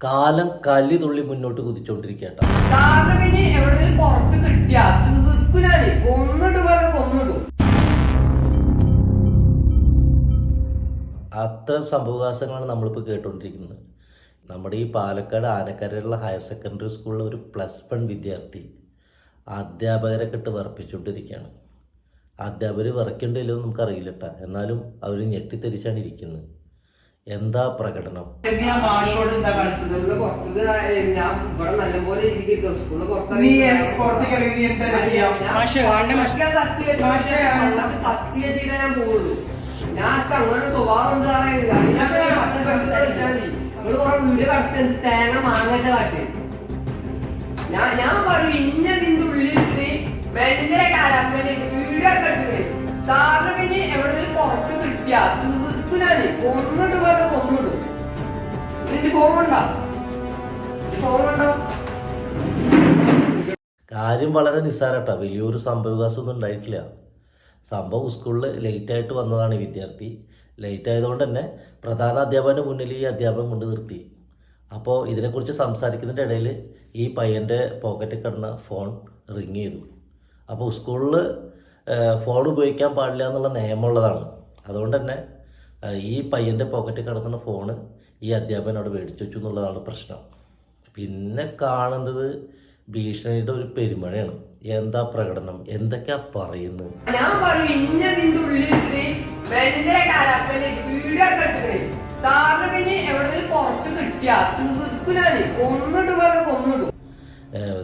കാലം കല്ലി തുള്ളി മുന്നോട്ട് കുതിച്ചോണ്ടിരിക്കട്ടെ. പുറത്ത് കിട്ടിയ കൊന്നിട്ട് കൊന്നിടും. അത്ര സംഭവവികാസങ്ങളാണ് നമ്മളിപ്പോൾ കേട്ടുകൊണ്ടിരിക്കുന്നത്. നമ്മുടെ ഈ പാലക്കാട് ആനക്കരയിലുള്ള ഹയർ സെക്കൻഡറി സ്കൂളിലെ ഒരു +1 വിദ്യാർത്ഥി അധ്യാപകരെ ഇട്ട് വിറപ്പിച്ചുകൊണ്ടിരിക്കുകയാണ്. അധ്യാപകർ വിറയ്ക്കേണ്ടില്ലോ നമുക്കറിയില്ല കേട്ടോ, എന്നാലും അവർ ഞെട്ടിത്തെരിച്ചാണ് ഇരിക്കുന്നത്. എന്താ പ്രകടനം? ഞാൻ അങ്ങനെ സ്വഭാവം തേങ്ങ മാങ്ങച്ച കാട്ടി ഞാൻ പറയും ഇന്നതിന്റെ ഉള്ളിലിട്ട് ഭയങ്കര കാലാസ്മേനെ വീഡിയോ എടുത്തിട്ട് സാറിന് കഴിഞ്ഞ് എവിടെങ്കിലും പുറത്ത് കിട്ടിയ തീർക്കുനാല് കൊന്നിട്ട് കൊന്നിടും. ഇതിന്റെ ഫോണുണ്ടോ? കാര്യം വളരെ നിസ്സാരട്ടാ, വലിയൊരു സംഭവവികാസമൊന്നും ഉണ്ടായിട്ടില്ല. സംഭവം സ്കൂളിൽ ലേറ്റായിട്ട് വന്നതാണ് ഈ വിദ്യാർത്ഥി. ലേറ്റ് ആയതുകൊണ്ട് തന്നെ പ്രധാന അധ്യാപകൻ്റെ മുന്നിൽ ഈ അധ്യാപകൻ കൊണ്ട് നിർത്തി. അപ്പോൾ ഇതിനെക്കുറിച്ച് സംസാരിക്കുന്നതിൻ്റെ ഇടയിൽ ഈ പയ്യൻ്റെ പോക്കറ്റിൽ കിടന്ന ഫോൺ റിങ് ചെയ്തു. അപ്പോൾ സ്കൂളിൽ ഫോൺ ഉപയോഗിക്കാൻ പാടില്ല എന്നുള്ള നിയമമുള്ളതാണ്. അതുകൊണ്ട് തന്നെ ഈ പയ്യൻ്റെ പോക്കറ്റിൽ കിടന്ന ഫോണ് ഈ അധ്യാപകൻ അവിടെ മേടിച്ചു വെച്ചു എന്നുള്ളതാണ് പ്രശ്നം. പിന്നെ കാണുന്നത് ഭീഷണിയുടെ ഒരു പെരുമഴയാണ്. എന്താ പ്രകടനം, എന്തൊക്കെയാ പറയുന്നത്? ഞാൻ പറയും ഇന്നതിന്റെ ഉള്ളിലിട്ട് ഭയങ്കര കാലാസ്മേനെ വീഡിയോ എടുത്തിട്ട് സാറിന് കഴിഞ്ഞ് എവിടെങ്കിലും പുറത്ത് കിട്ടിയ തീർക്കുനാല് കൊന്നിട്ട് കൊന്നിടും.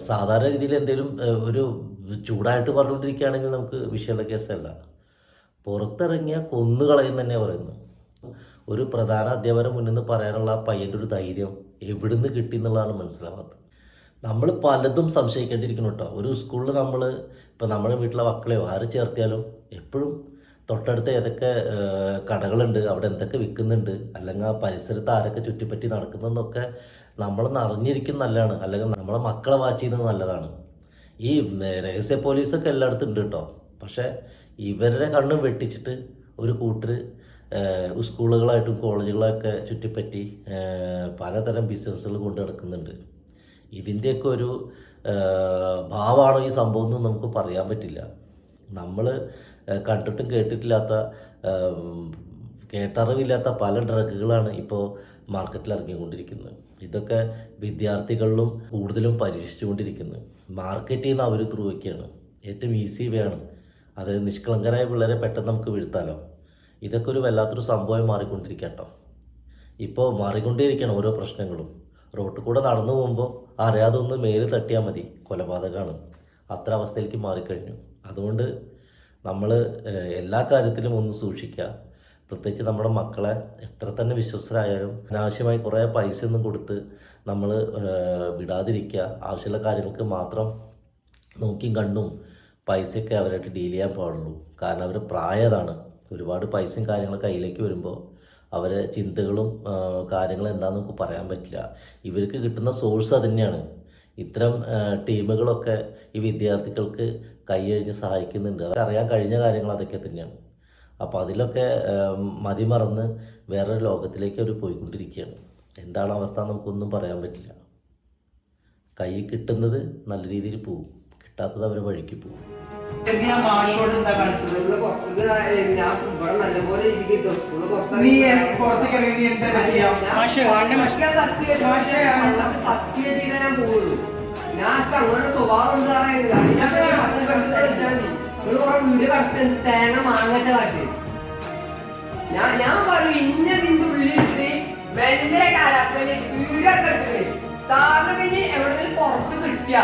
സാധാരണ രീതിയിൽ എന്തെങ്കിലും ഒരു ചൂടായിട്ട് പറഞ്ഞുകൊണ്ടിരിക്കുകയാണെങ്കിൽ നമുക്ക് വിഷയമുള്ള കേസല്ല. പുറത്തിറങ്ങിയ കൊന്നുകളയും തന്നെ പറയുന്നു. ഒരു പ്രധാന അധ്യാപകരെ മുന്നിൽ നിന്ന് പറയാനുള്ള ആ പയ്യൻ്റെ ഒരു ധൈര്യം എവിടുന്ന് കിട്ടി എന്നുള്ളതാണ് മനസ്സിലാവാത്തത്. നമ്മൾ പലതും സംശയിക്കേണ്ടിയിരിക്കണം കേട്ടോ. ഒരു സ്കൂളിൽ നമ്മൾ ഇപ്പോൾ നമ്മുടെ വീട്ടിലെ മക്കളെയോ ആര് ചേർത്തിയാലും എപ്പോഴും തൊട്ടടുത്ത് ഏതൊക്കെ കടകളുണ്ട്, അവിടെ എന്തൊക്കെ വിൽക്കുന്നുണ്ട്, അല്ലെങ്കിൽ ആ പരിസരത്ത് ആരൊക്കെ ചുറ്റിപ്പറ്റി നടക്കുന്നതെന്നൊക്കെ നമ്മളൊന്ന് അറിഞ്ഞിരിക്കുന്നത് നല്ലതാണ്. അല്ലെങ്കിൽ നമ്മളെ മക്കളെ വാച്ച് ചെയ്യുന്നത് നല്ലതാണ്. ഈ രഹസ്യ പോലീസൊക്കെ എല്ലായിടത്തും ഉണ്ട് കേട്ടോ. പക്ഷേ ഇവരുടെ കണ്ണും വെട്ടിച്ചിട്ട് ഒരു കൂട്ടർ സ്കൂളുകളായിട്ടും കോളേജുകളൊക്കെ ചുറ്റിപ്പറ്റി പലതരം ബിസിനസ്സുകൾ കൊണ്ട് നടക്കുന്നുണ്ട്. ഇതിൻ്റെയൊക്കെ ഒരു ഭാവമാണോ ഈ സംഭവം എന്ന് നമുക്ക് പറയാൻ പറ്റില്ല. നമ്മൾ കണ്ടിട്ടും കേട്ടിട്ടില്ലാത്ത കേട്ടറിവില്ലാത്ത പല ഡ്രഗുകളാണ് ഇപ്പോൾ മാർക്കറ്റിൽ ഇറങ്ങിക്കൊണ്ടിരിക്കുന്നത്. ഇതൊക്കെ വിദ്യാർത്ഥികളിലും കൂടുതലും പരീക്ഷിച്ചുകൊണ്ടിരിക്കുന്നത്. മാർക്കറ്റ് ചെയ്യുന്ന അവർ ത്രൂ വയ്ക്കുകയാണ്. ഏറ്റവും ഈസി വേണം, അത് നിഷ്കളങ്കരായ പിള്ളേരെ പെട്ടെന്ന് നമുക്ക് വീഴ്ത്താലോ. ഇതൊക്കെ ഒരു വല്ലാത്തൊരു സംഭവമായി മാറിക്കൊണ്ടിരിക്കട്ടോ. ഇപ്പോൾ മാറിക്കൊണ്ടേയിരിക്കുകയാണ് ഓരോ പ്രശ്നങ്ങളും. റോട്ടിൽ കൂടെ നടന്നു പോകുമ്പോൾ അറിയാതെ ഒന്ന് മേല് തട്ടിയാൽ മതി, കൊലപാതകമാണ്. അത്ര അവസ്ഥയിലേക്ക് മാറിക്കഴിഞ്ഞു. അതുകൊണ്ട് നമ്മൾ എല്ലാ കാര്യത്തിലും ഒന്ന് സൂക്ഷിക്കുക. പ്രത്യേകിച്ച് നമ്മുടെ മക്കളെ എത്ര തന്നെ വിശ്വസ്തരായാലും അനാവശ്യമായി കുറേ പൈസ ഒന്നും കൊടുത്ത് നമ്മൾ വിടാതിരിക്കുക. ആവശ്യമുള്ള കാര്യങ്ങൾക്ക് മാത്രം നോക്കിയും കണ്ടും പൈസയൊക്കെ അവരായിട്ട് ഡീൽ ചെയ്യാൻ പാടുള്ളൂ. കാരണം അവർ പ്രായതാണ്. ഒരുപാട് പൈസയും കാര്യങ്ങളൊക്കെ കയ്യിലേക്ക് വരുമ്പോൾ അവരെ ചിന്തകളും കാര്യങ്ങളും എന്താണെന്ന് നമുക്ക് പറയാൻ പറ്റില്ല. ഇവർക്ക് കിട്ടുന്ന സോഴ്സ് അത് തന്നെയാണ്. ഇത്തരം ടീമുകളൊക്കെ ഈ വിദ്യാർത്ഥികൾക്ക് കൈയഴിഞ്ഞ് സഹായിക്കുന്നുണ്ട്. അതൊക്കെ അറിയാൻ കഴിഞ്ഞ കാര്യങ്ങൾ അതൊക്കെ തന്നെയാണ്. അപ്പോൾ അതിലൊക്കെ മതിമറന്ന് വേറൊരു ലോകത്തിലേക്ക് അവർ പോയിക്കൊണ്ടിരിക്കുകയാണ്. എന്താണ് അവസ്ഥ നമുക്കൊന്നും പറയാൻ പറ്റില്ല. കൈ കിട്ടുന്നത് നല്ല രീതിയിൽ പോവും, കിട്ടാത്തത് അവരെ വഴിക്ക് പോവും. ഞാൻ അങ്ങനെ സ്വഭാവം വീഡിയോ കടത്തി തേങ്ങ മാങ്ങച്ച കാട്ടി ഞാൻ പറയും ഇന്നതിന്റെ ഉള്ളിലിട്ട് ഭയങ്കര കാലാസ്മേനെ വീഡിയോ എടുത്തിട്ട് സാറിന് കഴിഞ്ഞ് എവിടെങ്കിലും പുറത്ത് കിട്ടിയ